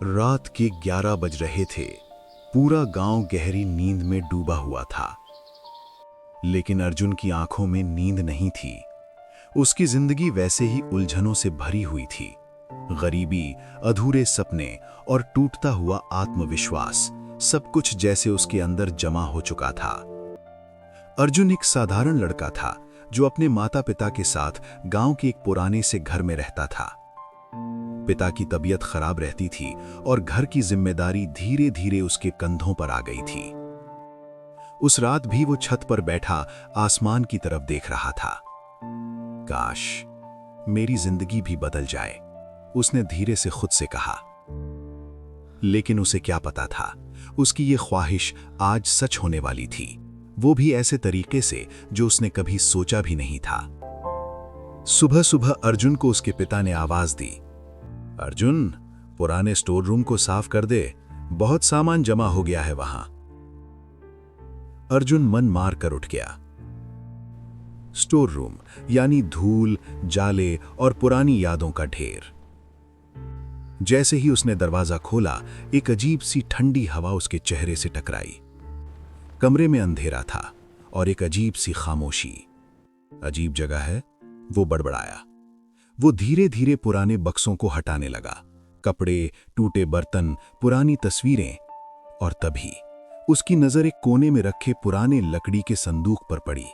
रात के 11 बज रहे थे। पूरा गांव गहरी नींद में डूबा हुआ था। लेकिन अर्जुन की आंखों में नींद नहीं थी। उसकी जिंदगी वैसे ही उलझनों से भरी हुई थी। गरीबी, अधूरे सपने और टूटता हुआ आत्मविश्वास, सब कुछ जैसे उसके अंदर जमा हो चुका था। अर्जुन एक साधारण लड़का था जो अपने माता पिता के साथ गांव के एक पुराने से घर में रहता था। पिता की तबीयत खराब रहती थी और घर की जिम्मेदारी धीरे धीरे उसके कंधों पर आ गई थी। उस रात भी वो छत पर बैठा आसमान की तरफ देख रहा था। काश मेरी जिंदगी भी बदल जाए, उसने धीरे से खुद से कहा। लेकिन उसे क्या पता था, उसकी ये ख्वाहिश आज सच होने वाली थी, वो भी ऐसे तरीके से जो उसने कभी सोचा भी नहीं था। सुबह सुबह अर्जुन को उसके पिता ने आवाज दी, अर्जुन, पुराने स्टोर रूम को साफ कर दे, बहुत सामान जमा हो गया है वहां। अर्जुन मन मार कर उठ गया। स्टोर रूम यानी धूल, जाले और पुरानी यादों का ढेर। जैसे ही उसने दरवाजा खोला, एक अजीब सी ठंडी हवा उसके चेहरे से टकराई। कमरे में अंधेरा था और एक अजीब सी खामोशी। अजीब जगह है, वो बड़बड़ाया। वो धीरे धीरे पुराने बक्सों को हटाने लगा, कपड़े, टूटे बर्तन, पुरानी तस्वीरें। और तभी उसकी नजर एक कोने में रखे पुराने लकड़ी के संदूक पर पड़ी।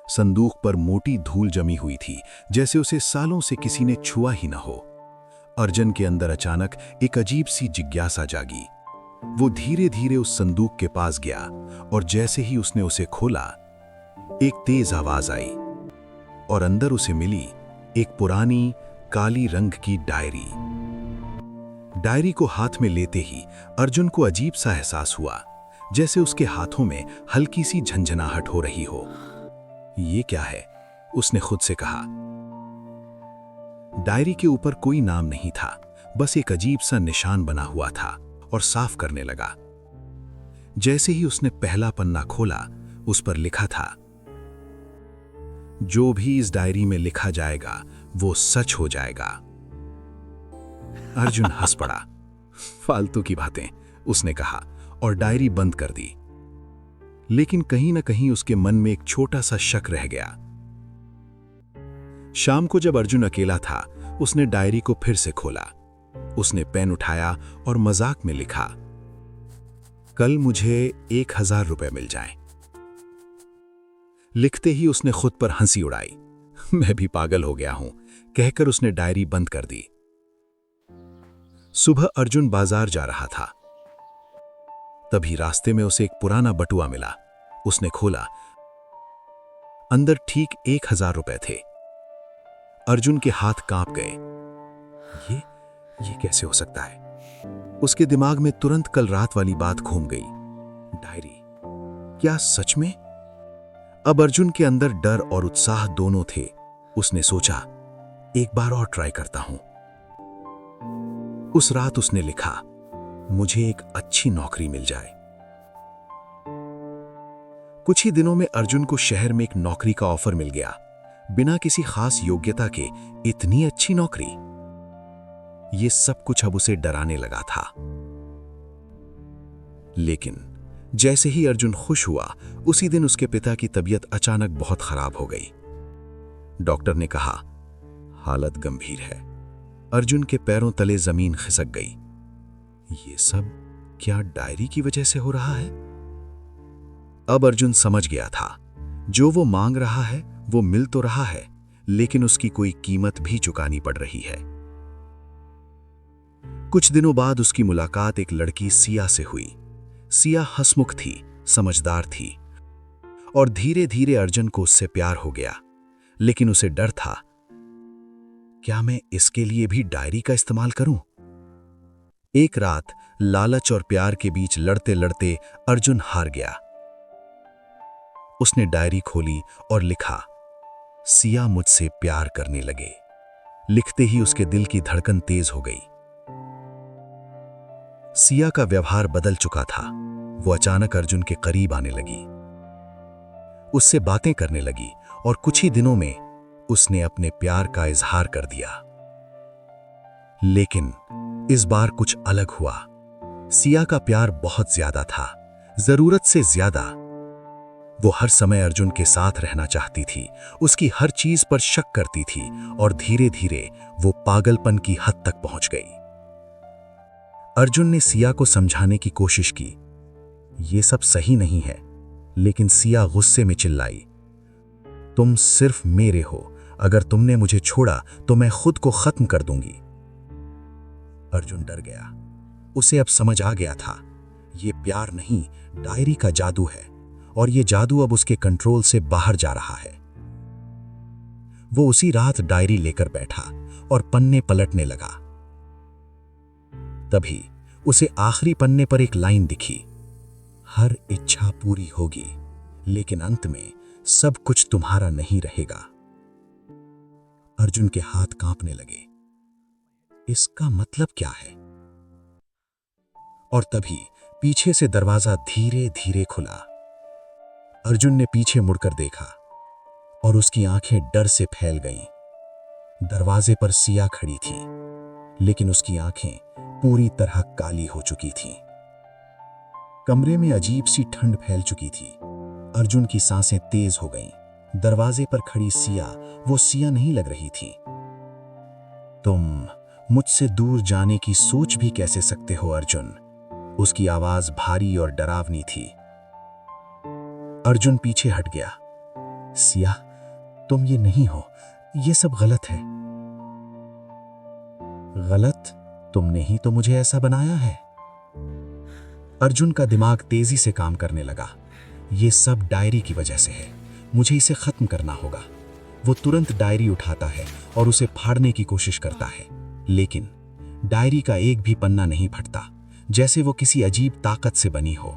संदूक पर मोटी धूल जमी हुई थी, जैसे उसे सालों से किसी ने छुआ ही न हो। अर्जुन के अंदर अचानक एक अजीब सी जिज्ञासा जागी। वो धीरे धीरे उस संदूक के पास गया और जैसे ही उसने उसे खोला, एक तेज आवाज आई और अंदर उसे मिली एक पुरानी काली रंग की डायरी। डायरी को हाथ में लेते ही अर्जुन को अजीब सा एहसास हुआ, जैसे उसके हाथों में हल्की सी झंझनाहट हो रही हो। ये क्या है, उसने खुद से कहा। डायरी के ऊपर कोई नाम नहीं था, बस एक अजीब सा निशान बना हुआ था और साफ करने लगा। जैसे ही उसने पहला पन्ना खोला, उस पर लिखा था, जो भी इस डायरी में लिखा जाएगा वो सच हो जाएगा। अर्जुन हंस पड़ा। फालतू की बातें, उसने कहा और डायरी बंद कर दी। लेकिन कहीं ना कहीं उसके मन में एक छोटा सा शक रह गया। शाम को जब अर्जुन अकेला था, उसने डायरी को फिर से खोला। उसने पेन उठाया और मजाक में लिखा, कल मुझे 1000 रुपए मिल जाएं। लिखते ही उसने खुद पर हंसी उड़ाई। मैं भी पागल हो गया हूं, कहकर उसने डायरी बंद कर दी। सुबह अर्जुन बाजार जा रहा था। तभी रास्ते में उसे एक पुराना बटुआ मिला। उसने खोला, अंदर ठीक 1000 रुपए थे। अर्जुन के हाथ कांप गए। ये कैसे हो सकता है? उसके दिमाग में तुरंत कल रात वाली बात घूम गई। डायरी, क्या सच में? अब अर्जुन के अंदर डर और उत्साह दोनों थे। उसने सोचा, एक बार और ट्राई करता हूं। उस रात उसने लिखा, मुझे एक अच्छी नौकरी मिल जाए। कुछ ही दिनों में अर्जुन को शहर में एक नौकरी का ऑफर मिल गया। बिना किसी खास योग्यता के इतनी अच्छी नौकरी। ये सब कुछ अब उसे डराने लगा था। लेकिन जैसे ही अर्जुन खुश हुआ, उसी दिन उसके पिता की तबीयत अचानक बहुत खराब हो गई। डॉक्टर ने कहा, हालत गंभीर है। अर्जुन के पैरों तले जमीन खिसक गई। ये सब क्या डायरी की वजह से हो रहा है? अब अर्जुन समझ गया था, जो वो मांग रहा है वो मिल तो रहा है, लेकिन उसकी कोई कीमत भी चुकानी पड़ रही है। कुछ दिनों बाद उसकी मुलाकात एक लड़की सिया से हुई। सिया हंसमुख थी, समझदार थी और धीरे धीरे अर्जुन को उससे प्यार हो गया। लेकिन उसे डर था, क्या मैं इसके लिए भी डायरी का इस्तेमाल करूं? एक रात लालच और प्यार के बीच लड़ते लड़ते अर्जुन हार गया। उसने डायरी खोली और लिखा, सिया मुझसे प्यार करने लगे। लिखते ही उसके दिल की धड़कन तेज हो गई। सिया का व्यवहार बदल चुका था। वो अचानक अर्जुन के करीब आने लगी, उससे बातें करने लगी और कुछ ही दिनों में उसने अपने प्यार का इजहार कर दिया। लेकिन इस बार कुछ अलग हुआ। सिया का प्यार बहुत ज्यादा था, जरूरत से ज्यादा। वो हर समय अर्जुन के साथ रहना चाहती थी, उसकी हर चीज पर शक करती थी और धीरे धीरे वो पागलपन की हद तक पहुंच गई। अर्जुन ने सिया को समझाने की कोशिश की, ये सब सही नहीं है, लेकिन सिया गुस्से में चिल्लाई, तुम सिर्फ मेरे हो, अगर तुमने मुझे छोड़ा तो मैं खुद को खत्म कर दूंगी। अर्जुन डर गया। उसे अब समझ आ गया था, ये प्यार नहीं, डायरी का जादू है, और ये जादू अब उसके कंट्रोल से बाहर जा रहा है। वो उसी रात डायरी लेकर बैठा और पन्ने पलटने लगा। तभी उसे आखिरी पन्ने पर एक लाइन दिखी, हर इच्छा पूरी होगी, लेकिन अंत में सब कुछ तुम्हारा नहीं रहेगा। अर्जुन के हाथ कांपने लगे। इसका मतलब क्या है? और तभी पीछे से दरवाजा धीरे धीरे खुला। अर्जुन ने पीछे मुड़कर देखा और उसकी आंखें डर से फैल गईं। दरवाजे पर सिया खड़ी थी, लेकिन उसकी आंखें पूरी तरह काली हो चुकी थीं। कमरे में अजीब सी ठंड फैल चुकी थी। अर्जुन की सांसें तेज हो गईं। दरवाजे पर खड़ी सिया वो सिया नहीं लग रही थी। तुम मुझसे दूर जाने की सोच भी कैसे सकते हो अर्जुन? उसकी आवाज भारी और डरावनी थी। अर्जुन पीछे हट गया। सिया, तुम ये नहीं हो, ये सब गलत है। गलत? तुमने ही तो मुझे ऐसा बनाया है। अर्जुन का दिमाग तेजी से काम करने लगा। ये सब डायरी की वजह से है, मुझे इसे खत्म करना होगा। वो तुरंत डायरी उठाता है और उसे फाड़ने की कोशिश करता है, लेकिन डायरी का एक भी पन्ना नहीं फटता, जैसे वो किसी अजीब ताकत से बनी हो।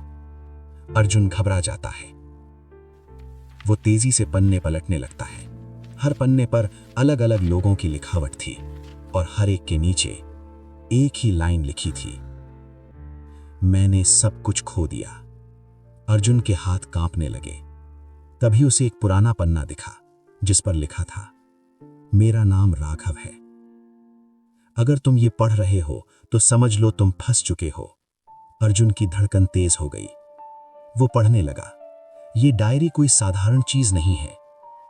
अर्जुन घबरा जाता है। वो तेजी से पन्ने पलटने लगता है। हर पन्ने पर अलग अलग लोगों की लिखावट थी और हर एक के नीचे एक ही लाइन लिखी थी, मैंने सब कुछ खो दिया। अर्जुन के हाथ कांपने लगे। तभी उसे एक पुराना पन्ना दिखा जिस पर लिखा था, मेरा नाम राघव है। अगर तुम ये पढ़ रहे हो तो समझ लो तुम फंस चुके हो। अर्जुन की धड़कन तेज हो गई। वो पढ़ने लगा, ये डायरी कोई साधारण चीज नहीं है,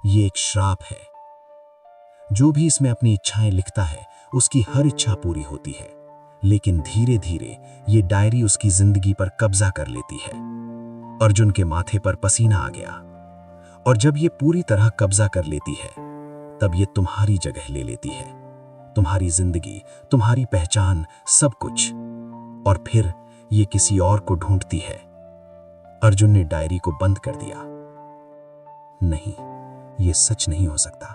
ये एक श्राप है। जो भी इसमें अपनी इच्छाएं लिखता है उसकी हर इच्छा पूरी होती है, लेकिन धीरे धीरे ये डायरी उसकी जिंदगी पर कब्जा कर लेती है। अर्जुन के माथे पर पसीना आ गया। और जब ये पूरी तरह कब्जा कर लेती है, तब ये तुम्हारी जगह ले लेती है, तुम्हारी जिंदगी, तुम्हारी पहचान, सब कुछ। और फिर ये किसी और को ढूंढती है। अर्जुन ने डायरी को बंद कर दिया। नहीं, ये सच नहीं हो सकता।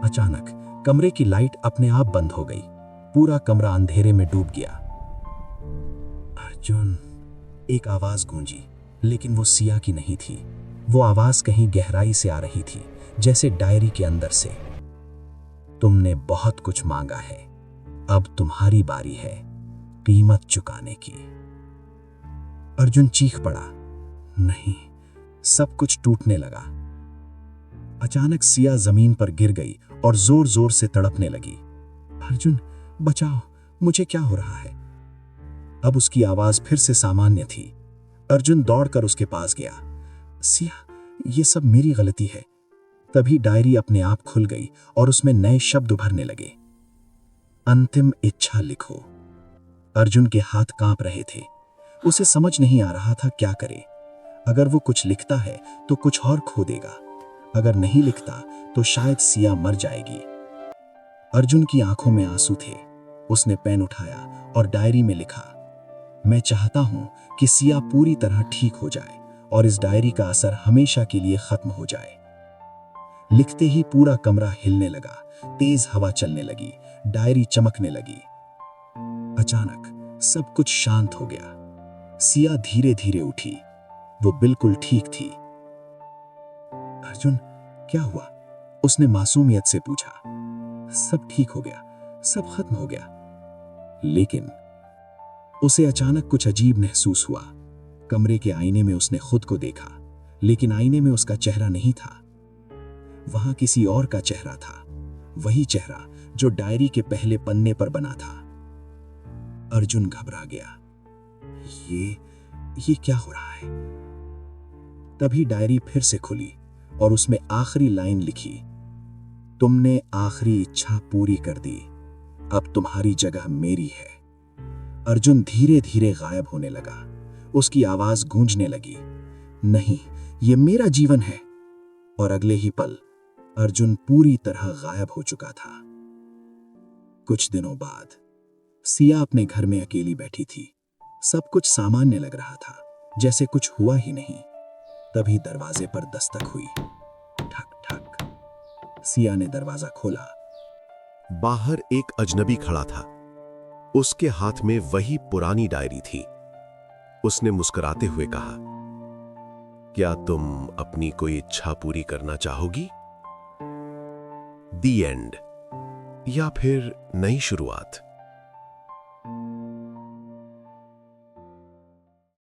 अचानक कमरे की लाइट अपने आप बंद हो गई। पूरा कमरा अंधेरे में डूब गया। अर्जुन, एक आवाज गूंजी, लेकिन वो सिया की नहीं थी। वो आवाज कहीं गहराई से आ रही थी, जैसे डायरी के अंदर से। तुमने बहुत कुछ मांगा है, अब तुम्हारी बारी है कीमत चुकाने की। अर्जुन चीख पड़ा। नहीं, सब कुछ टूटने लगा। अचानक सिया जमीन पर गिर गई और जोर जोर से तड़पने लगी। अर्जुन, बचाओ, मुझे क्या हो रहा है? अब उसकी आवाज फिर से सामान्य थी। अर्जुन दौड़कर उसके पास गया। सिया, ये सब मेरी गलती है। तभी डायरी अपने आप खुल गई और उसमें नए शब्द उभरने लगे। अंतिम इच्छा लिखो। अर्जुन के हाथ कांप रहे थे। उसे समझ नहीं आ रहा था क्या करे। अगर वो कुछ लिखता है तो कुछ और खो देगा, अगर नहीं लिखता तो शायद सिया मर जाएगी। अर्जुन की आंखों में आंसू थे। उसने पेन उठाया और डायरी में लिखा, मैं चाहता हूं कि सिया पूरी तरह ठीक हो जाए और इस डायरी का असर हमेशा के लिए खत्म हो जाए। लिखते ही पूरा कमरा हिलने लगा, तेज हवा चलने लगी, डायरी चमकने लगी। अचानक सब कुछ शांत हो गया। सिया धीरे धीरे उठी। वो बिल्कुल ठीक थी। अर्जुन, क्या हुआ? उसने मासूमियत से पूछा। सब ठीक हो गया, सब खत्म हो गया। लेकिन उसे अचानक कुछ अजीब महसूस हुआ। कमरे के आईने में उसने खुद को देखा, लेकिन आईने में उसका चेहरा नहीं था। वहां किसी और का चेहरा था। वही चेहरा जो डायरी के पहले पन्ने पर बना था। अर्जुन घबरा गया। ये क्या हो रहा है? तभी डायरी फिर से खुली और उसमें आखिरी लाइन लिखी, तुमने आखिरी इच्छा पूरी कर दी, अब तुम्हारी जगह मेरी है। अर्जुन धीरे धीरे गायब होने लगा। उसकी आवाज गूंजने लगी, नहीं, ये मेरा जीवन है। और अगले ही पल अर्जुन पूरी तरह गायब हो चुका था। कुछ दिनों बाद सिया अपने घर में अकेली बैठी थी। सब कुछ सामान्य लग रहा था, जैसे कुछ हुआ ही नहीं। तभी दरवाजे पर दस्तक हुई। ठक ठक। सिया ने दरवाजा खोला। बाहर एक अजनबी खड़ा था। उसके हाथ में वही पुरानी डायरी थी। उसने मुस्कुराते हुए कहा, क्या तुम अपनी कोई इच्छा पूरी करना चाहोगी? दी एंड, या फिर नई शुरुआत?